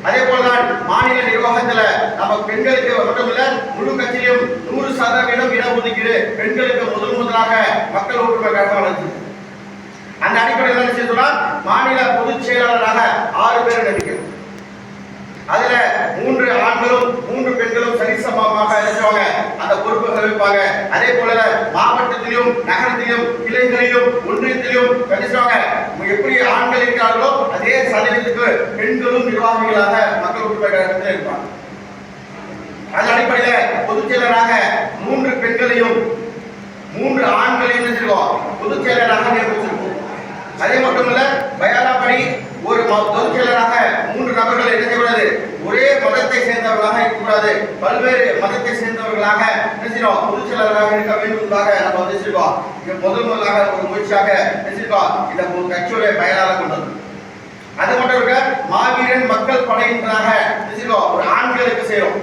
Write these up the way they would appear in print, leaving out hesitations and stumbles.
அதே போலதான் மாநில நிர்வாகத்துல நம்ம பெண்களுக்கு மட்டுமில்ல முழு கட்சியிலும் 100% இடஒதுக்கீடு பெண்களுக்கு முதலாக மக்கள் ஒற்றுமை கழகம் வளர்ச்சி. அந்த அடிப்படையில் என்ன செய்யணும், மாநில பொதுச் செயலாளராக 6 பேர் நினைக்கிறோம். அதுல 3 ஆண்களும் 3 பெண்களும் சரிசமமாக இருப்பாங்க, அந்த பொறுப்புகளை வைப்பாங்க. அதே போல மாவட்டத்திலும் நகரத்திலும் கிளைகளிலும் ஒன்றியத்திலும் கண்டிப்பாங்க எப்படி ஆண்கள் இருக்கிறார்களோ அதே சதவீதத்துக்கு பெண்களும் நிர்வாகிகளாக மக்கள் ஒற்றுமை கழகத்தில் இருப்பாங்க. அதன் அடிப்படையில் பொதுச் செயலராக 3 பெண்களையும் 3 ஆண்களையும் நினைச்சிருக்கோம் பொதுச் செயலராக நியமிச்சிருக்கோம். அதே மட்டுமல்ல பயாலாப்படி ஒரு பொதுச் செயலராக 3 நபர்கள் என்ன செய்யக்கூடாது, ஒரே மதத்தை சேர்ந்தவர்களாக இருக்கக்கூடாது, பல்வேறு மதத்தை சேர்ந்தவர்களாக நினைச்சிருக்கோம் பொதுச் செயலராக இருக்க வேண்டும் என்பதாக நம்ம வச்சிருக்கோம். முதலாக ஒரு முயற்சியாக நினைச்சிருக்கோம் இந்த கட்சியுடைய பயனாக கொண்டது. அது மட்டும் இல்ல மாவீரன் மக்கள் படையினராக நினைச்சிருக்கோம் ஒரு ஆண்களுக்கு செய்யறோம்.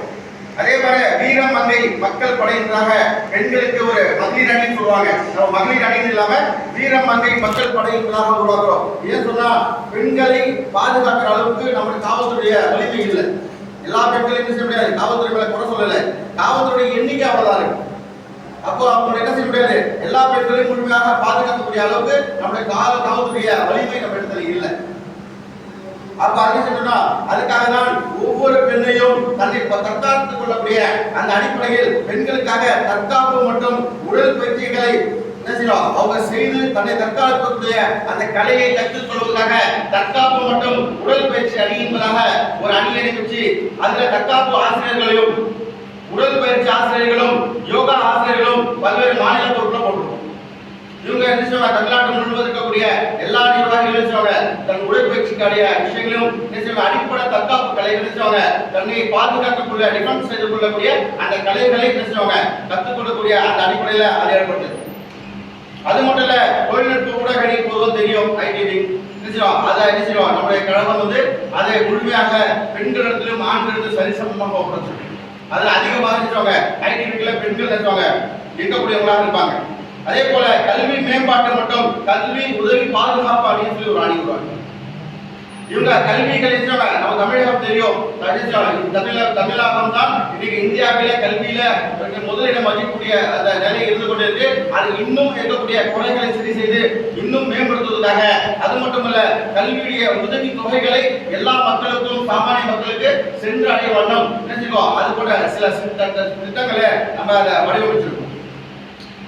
அதே மாதிரி வீரம் மங்கை மக்கள் படையினராக பெண்களுக்கு ஒரு மகளிர் அணின்னு சொல்லுவாங்க. நம்ம மகளிர் அணின்னு இல்லாம வீரம் மங்கை மக்கள் படையினராக உருவாக்குறோம். ஏன் சொன்னா பெண்களை பாதுகாக்கிற அளவுக்கு நம்முடைய காவல்துறைய வலிமை இல்லை. எல்லா பெண்களையும் செய்ய முடியாது, காவல்துறை மேல குறை சொல்லல, காவல்துறை எண்ணிக்கை அவ்வளவுதான் இருக்கு. அப்போ அவங்க என்ன செய்ய முடியாது, எல்லா பெண்களையும் முழுமையாக பாதுகாக்கக்கூடிய அளவுக்கு நம்முடைய காவல்துறைய வலிமை நம்ம இடத்துல இல்லை. அப்ப என்ன செய்யணும்னா அதுக்காக தான் ஒவ்வொரு பெண்ணையும் தன்னை தற்காத்துக் கொள்ளக்கூடிய அந்த அடிப்படையில் பெண்களுக்காக தற்காப்பு மற்றும் உடல் பயிற்சிகளை என்ன செய்யணும் அவங்க செய்து தன்னை தற்காக்கக்கூடிய அந்த கலையை கற்றுக் கொள்வதற்காக தற்காப்பு மற்றும் உடல் பயிற்சி அணி என்பதாக ஒரு அணியை நியமிச்சு அதுல தற்காப்பு ஆசிரியர்களையும் உடல் பயிற்சி ஆசிரியர்களும் யோகா ஆசிரியர்களும் பல்வேறு மாநில பொறுப்புல போட்டுருக்கோம். இவங்க என்ன செய்வாங்க, தமிழ்நாடு முழுவதும் இருக்கக்கூடிய எல்லா நிர்வாகிகளும் செய்வாங்க தன் உடற்பயிற்சிக்கான விஷயங்களும் அடிப்படை தற்காப்பு கலைகள் செய்வாங்க, தன்னை பாதுகாக்கக்கூடிய டிஃபென்ஸ் செய்து கொள்ளக்கூடிய அந்த கலைகளை என்ன செய்வாங்க கற்றுக்கொள்ளக்கூடிய அந்த அடிப்படையில் அது ஏற்பட்டது. அது மட்டும் இல்ல தொழில்நுட்ப ஊடகங்களை பொதுவாக தெரியும் ஐடி அதை என்ன செய்வோம் நம்முடைய கழகம் வந்து அதை முழுமையாக பெண்களிடத்திலும் ஆண்களிடத்திலும் சரிசமமாக ஒப்படைச்சிருக்கு. அதுல அதிகமாக நினைச்சவங்க ஐடி பெண்கள் நினைச்சவங்க இருக்கக்கூடியவங்களாக இருப்பாங்க. அதே போல கல்வி மேம்பாட்டு மற்றும் கல்வி உதவி பாதுகாப்பு அணின்னு சொல்லி ஒரு அணி உருவாங்க. இவங்க கல்விகளை நம்ம தமிழகம் தெரியும், தமிழகம் தான் இன்னைக்கு இந்தியாவில கல்வியில முதலிடம் வகிக்கக்கூடிய அந்த நிலை இருந்து கொண்டிருக்கு. அது இன்னும் இருக்கக்கூடிய குறைகளை சரி செய்து இன்னும் மேம்படுத்துவதற்காக அது மட்டுமல்ல கல்வியுடைய உதவி தொகைகளை எல்லா மக்களுக்கும் சாமானிய மக்களுக்கு சென்று அடைய வண்ணம் நினைச்சுக்கோ அது போல சில திட்டங்களை நம்ம அதை வடிவமைச்சிருக்கோம்.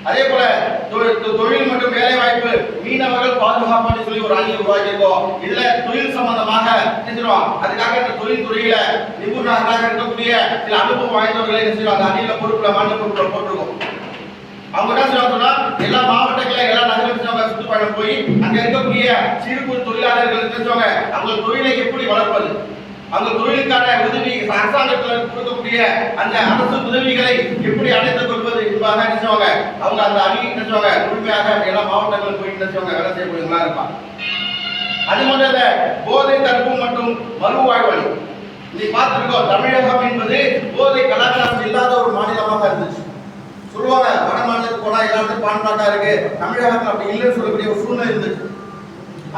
அதே போல தொழில் மற்றும் வேலை வாய்ப்பு மீனவர்கள் பாதுகாப்பு சொல்லி ஒரு அணி உருவாக்கியிருக்கோம். இதுல தொழில் சம்பந்தமாக செஞ்சிருவோம். அதுக்காக இந்த தொழில் துறையில நிபுணர்களாக இருக்கக்கூடிய சில அனுபவம் வாய்ந்தவர்களை அந்த அணியில பொறுப்புல மாநில பொறுப்புல போட்டிருக்கோம். அவங்க என்ன செய்வாங்கன்னா எல்லா மாவட்டங்கள எல்லா நகரங்களும் சுற்றுப்பயணம் போய் அங்க இருக்கக்கூடிய சிறு குறு தொழிலாளர்கள் தெரிஞ்சவங்க அவங்க தொழிலை எப்படி வளர்ப்பது, அந்த தொழிலுக்கான உதவி அரசாங்கத்தில் கொடுக்கக்கூடிய அந்த அரசு உதவிகளை எப்படி அடைத்துக் கொள்வது என்பதாக நினைச்சவங்க அவங்க அந்த அணி நினைச்சவங்க முழுமையாக எல்லா மாவட்டங்களும் போய் நினைச்சவங்க வேலை செய்யக்கூடியவங்களா இருப்பாங்க. அது மட்டும் இல்ல போதை தடுப்பு மற்றும் மறுவாழ்வு அணி நீ பார்த்துருக்கோம். தமிழகம் என்பது போதை கலாச்சாரம் இல்லாத ஒரு மாநிலமாக இருந்துச்சு. சொல்லுவாங்க வட மாநிலத்துக்கு போனா எல்லாத்தையும் பான்பாட்டா இருக்கு, தமிழகத்தில் அப்படி இல்லைன்னு சொல்லக்கூடிய ஒரு சூழ்நிலை இருந்துச்சு.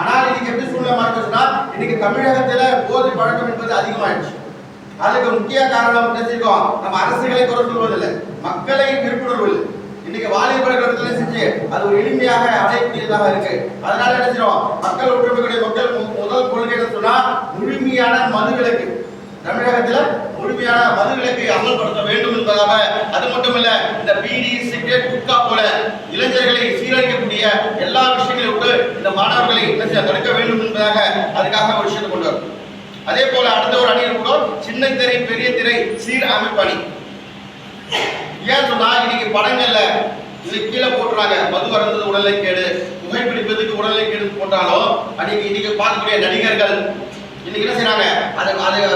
ஆனால் இன்னைக்கு எப்படி சூழ்நிலை மாறிச்சுன்னா இன்னைக்கு தமிழகத்துல போதை பழக்கம் என்பது அதிகமாயிடுச்சு. அதுக்கு முக்கிய காரணம் தெரிஞ்சிருக்கோம், நம்ம அரசுகளை குறை சொல்வதில்லை, மக்களை விழிப்புணர்வு இல்லை. இன்னைக்கு வாலிபர்கள் செஞ்சு அது ஒரு எளிமையாக அடையக்கூடியதாக இருக்கு. அதனால என்ன செய்யறோம், மக்கள் ஒற்றுமையுடைய மக்கள் முதல் கொள்கை சொன்னா முழுமையான மதுவிலக்கு தமிழகத்துல முழுமையான மதுவிலக்கை அமல்படுத்த வேண்டும் என்பதாக. அது மட்டுமல்ல இந்த பீடி சிகரெட் குட்கா போல இளைஞர்களை சீரழிக்கக்கூடிய எல்லா விஷயங்களையும் விட்டு இந்த மாணவர்களை தடுக்க வேண்டும் என்பதாக அதுக்காக ஒரு விஷயத்தை கொண்டு வரும். அதே போல அடுத்த ஒரு அணி கூட சின்ன திரை பெரிய திரை சீர் அமைப்பு அணி. ஏன் சொன்னா இன்னைக்கு படங்கள்ல இது கீழே போட்டுறாங்க மது அருந்தது உடலை கேடு, புகைப்பிடிப்பதுக்கு உடலை கேடு போட்டாலும் இன்னைக்கு பார்க்கக்கூடிய நடிகர்கள் இன்னைக்கு என்ன செய்யறாங்க, அது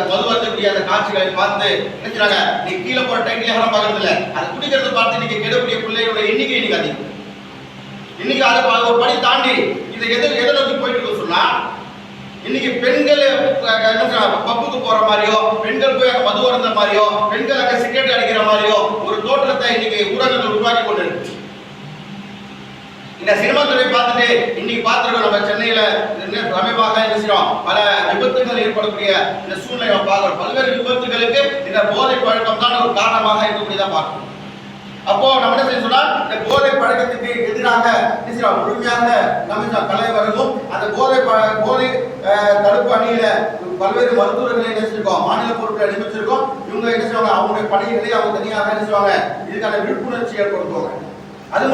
மது வரக்கூடிய அந்த காட்சிகளை பார்த்து என்ன செய்யறாங்க, நீ கீழே போற டைட்டில் யாரும் பார்க்கறது இல்லை, அது குடிக்கிறத பார்த்து இன்னைக்கு கெடக்கூடிய பிள்ளையோட எண்ணிக்கை இன்னைக்கு அதிகம். இன்னைக்கு அதை ஒரு படி தாண்டி இதை எதை நோக்கி போயிட்டு இருக்க சொன்னா இன்னைக்கு பெண்கள் பப்புக்கு போற மாதிரியோ, பெண்கள் போய் அங்க மது அருந்த மாதிரியோ, பெண்கள் அங்க சிகரெட் அடிக்கிற மாதிரியோ ஒரு தோற்றத்தை இன்னைக்கு ஊடகங்கள் உருவாக்கி கொண்டு இருக்கு. இந்த சினிமா துறை பார்த்துட்டு இன்னைக்கு பார்த்துருக்கோம் நம்ம சென்னையில சமீபமாக என்ன செய்யறோம், பல விபத்துகள் ஏற்படக்கூடிய இந்த சூழ்நிலை பார்க்கிறோம். பல்வேறு விபத்துகளுக்கு இந்த போதை பழக்கம் தான் ஒரு காரணமாக இருக்கக்கூடியதான் பார்க்கணும். அப்போ நம்ம என்ன செய்ய சொன்னா, இந்த போதை பழக்கத்துக்கு எதிராக முழுமையாக நம்ம கலை வரவும் அந்த போதை தடுப்பு அணியில பல்வேறு மருத்துவர்களை என்ன செஞ்சிருக்கோம், மாநில பொறுப்பை நியமிச்சிருக்கோம். இவங்க என்ன செய்வாங்க, அவங்களுடைய பணிகளை அவங்க தனியாக என்ன செய்வாங்க, இதுக்கான விழிப்புணர்ச்சி ஏற்படுத்துவாங்க. அது